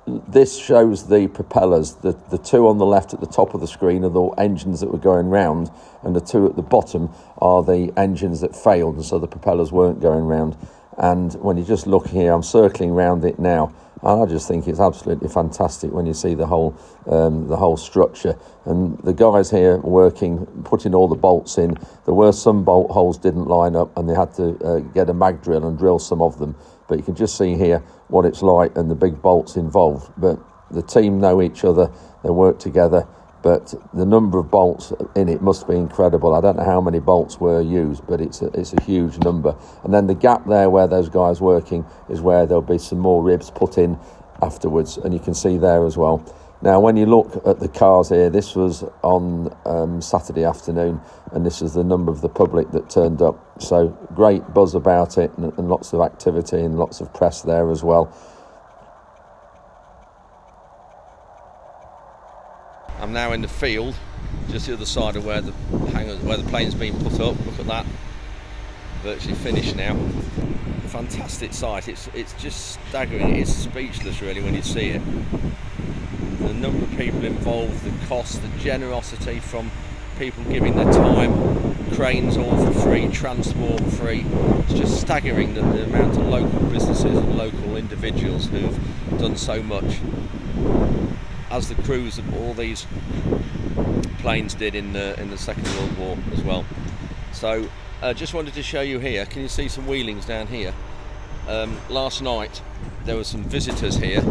This shows the propellers. The two on the left at the top of the screen are the engines that were going round, and the two at the bottom are the engines that failed, and so the propellers weren't going round. And when you just look here, I'm circling round it now, and I just think it's absolutely fantastic when you see the whole structure. And the guys here working, putting all the bolts in. There were some bolt holes didn't line up, and they had to get a mag drill and drill some of them. But you can just see here what it's like and the big bolts involved. But the team know each other, they work together. But the number of bolts in it must be incredible. I don't know how many bolts were used, but it's a huge number. And then the gap there where those guys working is where there'll be some more ribs put in afterwards, and you can see there as well. Now, when you look at the cars here, this was on Saturday afternoon, and this is the number of the public that turned up. So great buzz about it, and lots of activity and lots of press there as well. I'm now in the field, just the other side of where the plane's been put up. Look at that, virtually finished now. Fantastic sight. It's just staggering. It's speechless really when you see it. The number of people involved, the cost, the generosity from people giving their time, cranes all for free, transport free. It's just staggering that the amount of local businesses and local individuals who've done so much, as the crews of all these planes did in the Second World War as well. So just wanted to show you here, can you see some wheelings down here? Last night there were some visitors here,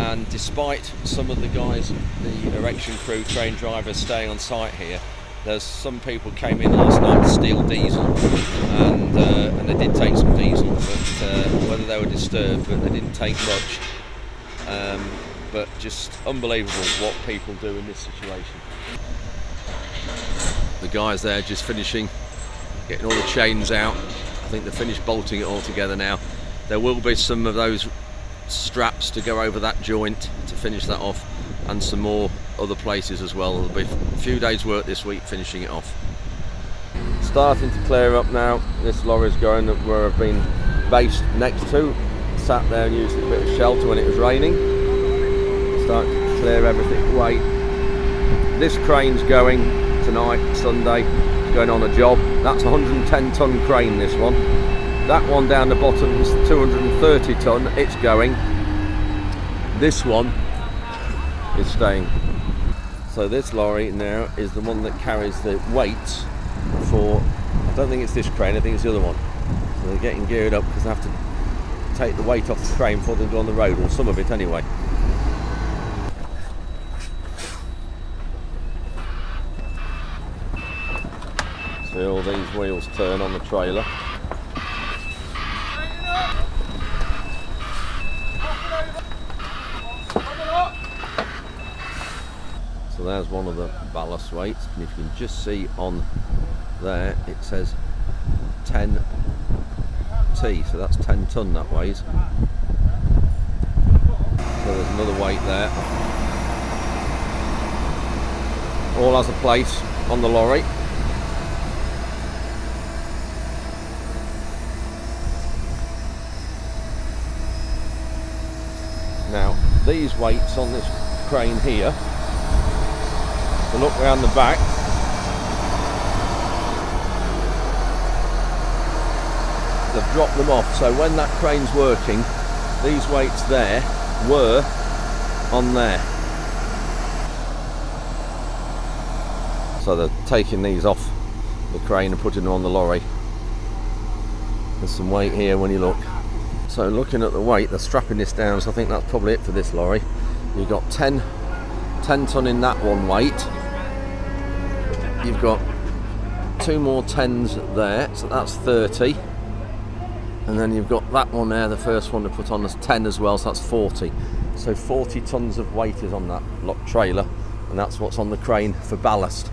and despite some of the guys, the erection crew, crane drivers staying on site here, there's some people came in last night to steal diesel, and they did take some diesel, but whether they were disturbed, but they didn't take much. But just unbelievable what people do in this situation. The guys there just finishing, getting all the chains out. I think they've finished bolting it all together now. There will be some of those straps to go over that joint to finish that off, and some more other places as well. There'll be a few days work this week finishing it off. Starting to clear up now. This lorry's going up where I've been based next to. Sat there and used a bit of shelter when it was raining. Starting to clear everything away. This crane's going tonight, Sunday, going on a job. That's a 110 ton crane, this one. That one down the bottom is 230 ton, it's going. This one is staying. So this lorry now is the one that carries the weights for, I don't think it's this crane, I think it's the other one. So they're getting geared up because they have to take the weight off the crane before they go on the road, or some of it anyway. See all these wheels turn on the trailer. So there's one of the ballast weights, and if you can just see on there it says 10T, so that's 10 tonne that weighs. So there's another weight there. All has a place on the lorry. Now these weights on this crane here, if you look round the back, they've dropped them off, so when that crane's working, these weights there were on there. So they're taking these off the crane and putting them on the lorry. There's some weight here when you look. So looking at the weight, they're strapping this down, so I think that's probably it for this lorry. You've got 10 tonne in that one weight. You've got 2 more 10s there, so that's 30. And then you've got that one there, the first one to put on as 10 as well, so that's 40. So 40 tonnes of weight is on that trailer, and that's what's on the crane for ballast.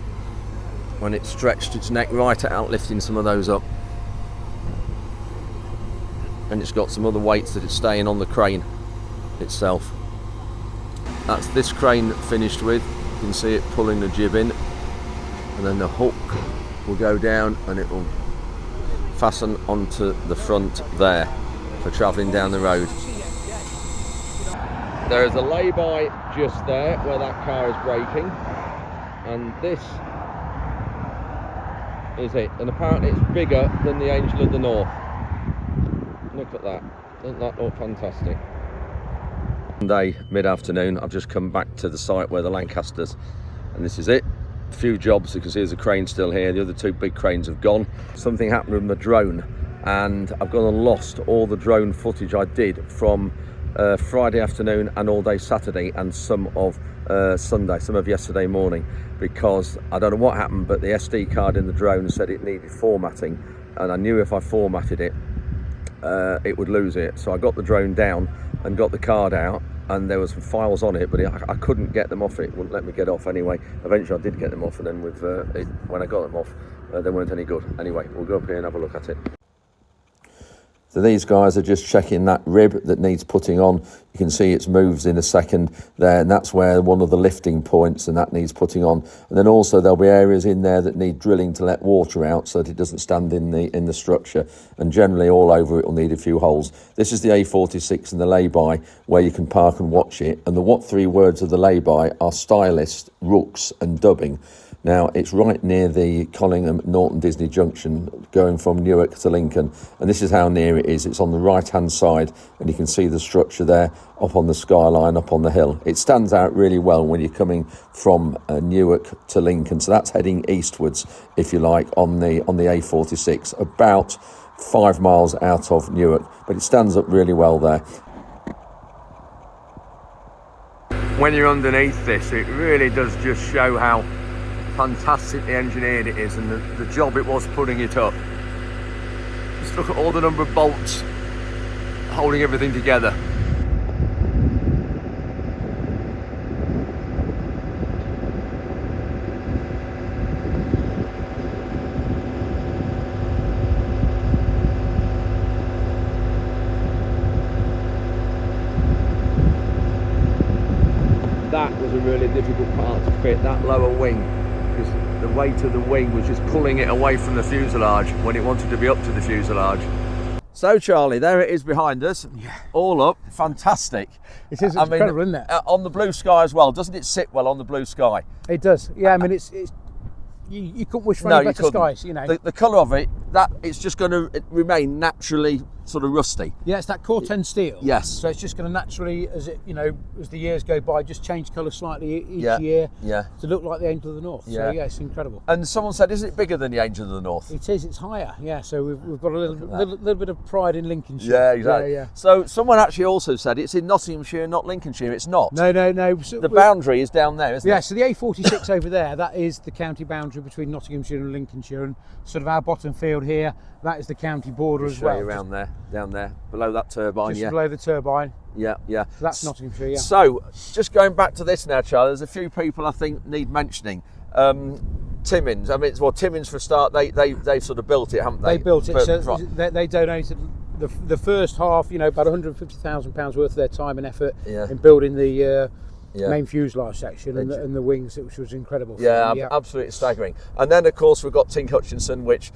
When it's stretched its neck right out, lifting some of those up. And it's got some other weights that it's staying on the crane itself. That's this crane finished with. You can see it pulling the jib in, and then the hook will go down and it will fasten onto the front there for travelling down the road. There is a lay-by just there where that car is braking, and this is it, and apparently it's bigger than the Angel of the North. Look at that, doesn't that look fantastic? Monday mid-afternoon, I've just come back to the site where the Lancasters, and this is it. A few jobs, you can see there's a crane still here, the other 2 big cranes have gone. Something happened with my drone, and I've gone and lost all the drone footage I did from Friday afternoon and all day Saturday, and some of Sunday, some of yesterday morning, because I don't know what happened, but the SD card in the drone said it needed formatting, and I knew if I formatted it, it would lose it. So I got the drone down and got the card out, and there were some files on it, but I couldn't get them off. It wouldn't let me get off anyway. Eventually I did get them off, and then with when I got them off, they weren't any good. Anyway, we'll go up here and have a look at it. So these guys are just checking that rib that needs putting on. You can see it's moves in a second there, and that's where one of the lifting points, and that needs putting on. And then also there'll be areas in there that need drilling to let water out so that it doesn't stand in the structure. And generally all over it will need a few holes. This is the A46 and the lay-by where you can park and watch it. And the what 3 words of the lay-by are stylist, rooks and dubbing. Now, it's right near the Collingham Norton Disney Junction going from Newark to Lincoln, and this is how near it is. It's on the right hand side, and you can see the structure there up on the skyline, up on the hill. It stands out really well when you're coming from Newark to Lincoln, so that's heading eastwards, if you like, on the A46, about 5 miles out of Newark, but it stands up really well there. When you're underneath this, it really does just show how fantastically engineered it is, and the job it was putting it up. Just look at all the number of bolts holding everything together. That was a really difficult part to fit, that lower wing, because the weight of the wing was just pulling it away from the fuselage when it wanted to be up to the fuselage. So Charlie, there it is behind us, all up, fantastic. It is incredible, isn't it? On the blue sky as well, doesn't it sit well on the blue sky? It does, yeah. I mean, it's you couldn't wish for any better skies, you know. The colour of it that it's just going to remain naturally sort of rusty. Yeah, it's that core 10 steel. Yes. So it's just going to naturally, as it, as the years go by, just change colour slightly each Yeah. year. Yeah. To look like the Angel of the North. Yeah. So yeah, it's incredible. And someone said, is it bigger than the Angel of the North? It is. It's higher. Yeah. So we've got a little bit of pride in Lincolnshire. Yeah, exactly. Yeah. So someone actually also said it's in Nottinghamshire, not Lincolnshire. It's not. No. So The boundary is down there, isn't yeah, it? so the A46 over there, that is the county boundary between Nottinghamshire and Lincolnshire, and sort of our bottom field here, that is the county border as Show well. you around there, down there, below that turbine. Just Yeah, below the turbine. yeah. So that's Nottinghamshire, yeah. So, just going back to this now, Charlie, there's a few people I think need mentioning. Timmins, Timmins for a start, they sort of built it, haven't they? They built it, But- so right. they donated the first half, about £150,000 worth of their time and effort Yeah. in building the Yeah. main fuselage section and the wings, which was incredible. Yeah, absolutely staggering. And then, of course, we've got Tink Hutchinson, which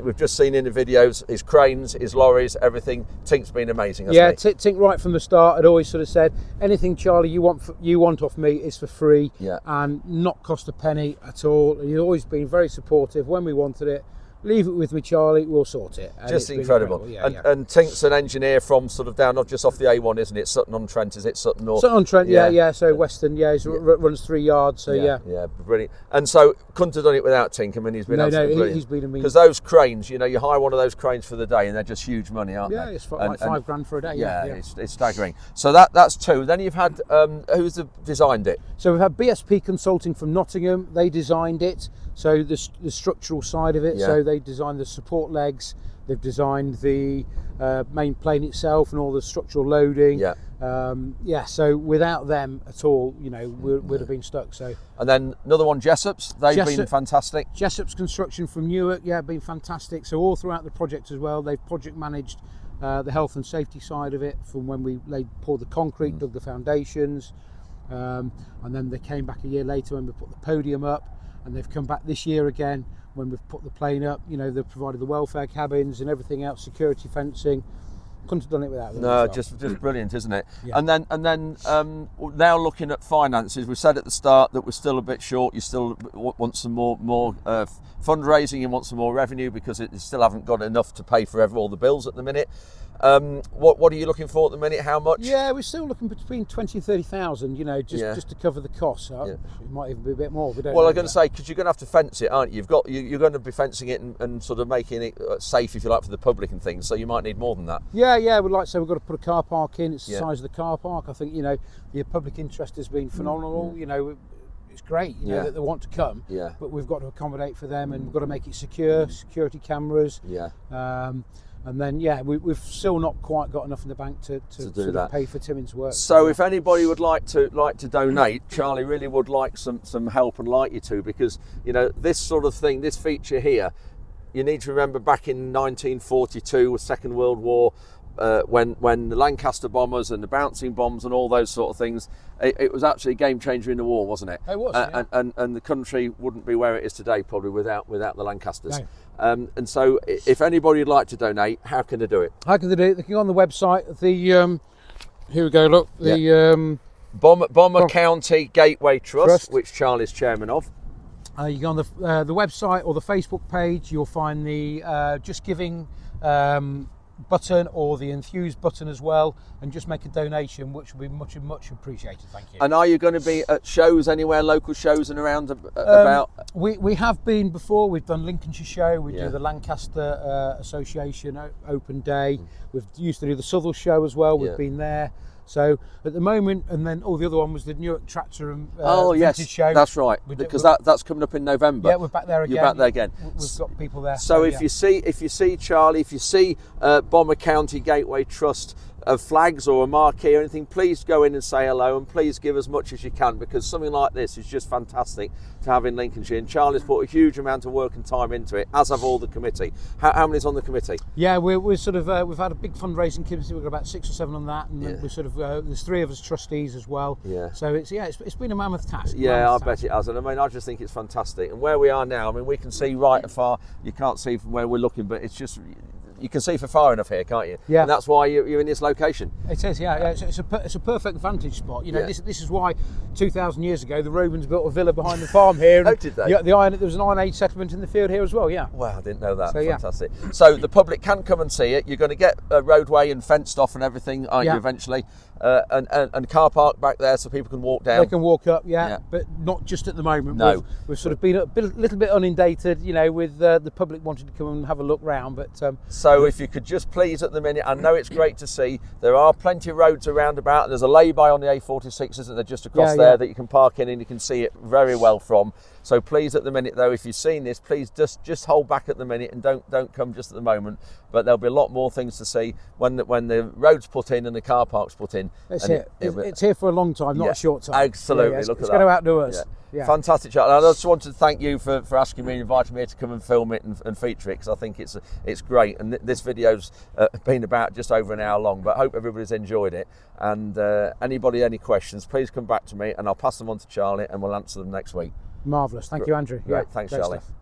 we've just seen in the videos. His cranes, his lorries, everything. Tink's been amazing, hasn't he? Tink right from the start had always sort of said, anything, Charlie, you want off me is for free, Yeah. and not cost a penny at all. And he's always been very supportive when we wanted it. Leave it with me, Charlie, we'll sort it. And Just it's been incredible. Yeah. And Tink's an engineer from sort of down, not just off the A1, isn't it? Sutton-on-Trent, is it? Sutton or Sutton-on-Trent, yeah. So Western, runs 3 yards, so yeah. Yeah, brilliant. And so couldn't have done it without Tink. I mean, he's been absolutely brilliant. He's been amazing. Because those cranes, you hire one of those cranes for the day, and they're just huge money, aren't they? Yeah, it's like £5,000 for a day. Yeah. It's staggering. So that's two. Then you've had who's designed it? So we've had BSP Consulting from Nottingham. They designed it. So the structural side of it. Yeah. So they designed the support legs. They've designed the main plane itself and all the structural loading. Yeah. So without them at all, we'd have been stuck. So. And then another one, Jessop's. They've been fantastic. Jessop's Construction from Newark, been fantastic. So all throughout the project as well, they've project managed the health and safety side of it from when we poured the concrete, dug the foundations, and then they came back a year later when we put the podium up, and they've come back this year again when we've put the plane up. They've provided the welfare cabins and everything else, security fencing. Couldn't have done it without them. No, just brilliant, isn't it? Yeah. And then now looking at finances, we said at the start that we're still a bit short. You still want some more fundraising. You want some more revenue because you still haven't got enough to pay for all the bills at the minute. What are you looking for at the minute? How much? Yeah, we're still looking between 20 and 30,000. Just to cover the costs. It might even be a bit more. We don't Well, know I'm going to say, because you're going to have to fence it, aren't you? You're going to be fencing it and sort of making it safe, if you like, for the public and things. So you might need more than that. Yeah. We'd like to say we've got to put a car park in. It's the size of the car park. I think the public interest has been phenomenal. It's great. That they want to come. Yeah. But we've got to accommodate for them, and we've got to make it secure. Security cameras. Yeah. And then we've still not quite got enough in the bank to do sort that. of pay for Timmins' work. So if anybody would like to donate, Charlie really would like some help and like you to, because this sort of thing, this feature here, you need to remember back in 1942, Second World War, when the Lancaster bombers and the bouncing bombs and all those sort of things, it was actually a game changer in the war, wasn't it? It was, and the country wouldn't be where it is today probably without the Lancasters. No. And so if anybody would like to donate, how can they do it? How can they do it? They can go on the website. Here we go. Look, Bomber County Gateway Trust, which Charlie's chairman of. You go on the website or the Facebook page. You'll find the Just Giving button or the Enthused button as well, and just make a donation, which will be much appreciated. Thank you. And are you going to be at shows anywhere, local shows and around about? We have been before. We've done Lincolnshire show. We do the Lancaster Association Open Day. We've used to do the Southwell show as well. We've been there. So at the moment, and then the other one was the Newark Tractor and Vintage show. That's right, because that's coming up in November. Yeah, we're back there again. You're back there again. We've got people there. So if you see Charlie, if you see Bomber County Gateway Trust flags or a marquee or anything, please go in and say hello, and please give as much as you can, because something like this is just fantastic to have in Lincolnshire. And Charlie's put a huge amount of work and time into it, as have all the committee. How many's on the committee? Yeah, we're sort of we've had a big fundraising committee. We've got about 6 or 7 on that, and we're sort of there's 3 of us trustees as well. Yeah. So it's been a mammoth task. Yeah, I bet it has. And I mean, I just think it's fantastic. And where we are now, I mean, we can see right afar. You can't see from where we're looking, but it's just, you can see for far enough here, can't you? Yeah. And that's why you're in this location. It is, yeah. It's a perfect vantage spot. You know, this is why 2,000 years ago the Romans built a villa behind the farm here. Oh, did they? Yeah, there was an Iron Age settlement in the field here as well. Yeah. Wow, I didn't know that. So, Fantastic. So the public can come and see it. You're going to get a roadway and fenced off and everything, aren't you, eventually? And car park back there so people can walk down. They can walk up, but not just at the moment. No. We've sort of been a little bit inundated, you know, with the public wanting to come and have a look round. But so if you could just please at the minute, I know it's great to see. There are plenty of roads around about. There's a lay-by on the A46, isn't there, just across there that you can park in and you can see it very well from. So please at the minute though, if you've seen this, please just hold back at the minute and don't come just at the moment. But there'll be a lot more things to see when the road's put in and the car park's put in. That's it. It's here for a long time, not a short time. Absolutely. It's Look at that. going to outdo us. Yeah. Fantastic, Charlie. I just wanted to thank you for asking me and inviting me to come and film it and feature it, because I think it's great. And this video's been about just over an hour long, but I hope everybody's enjoyed it. And any questions, please come back to me and I'll pass them on to Charlie and we'll answer them next week. Marvellous. Thank you, Andrew. Great. Thanks, great Charlie. Stuff.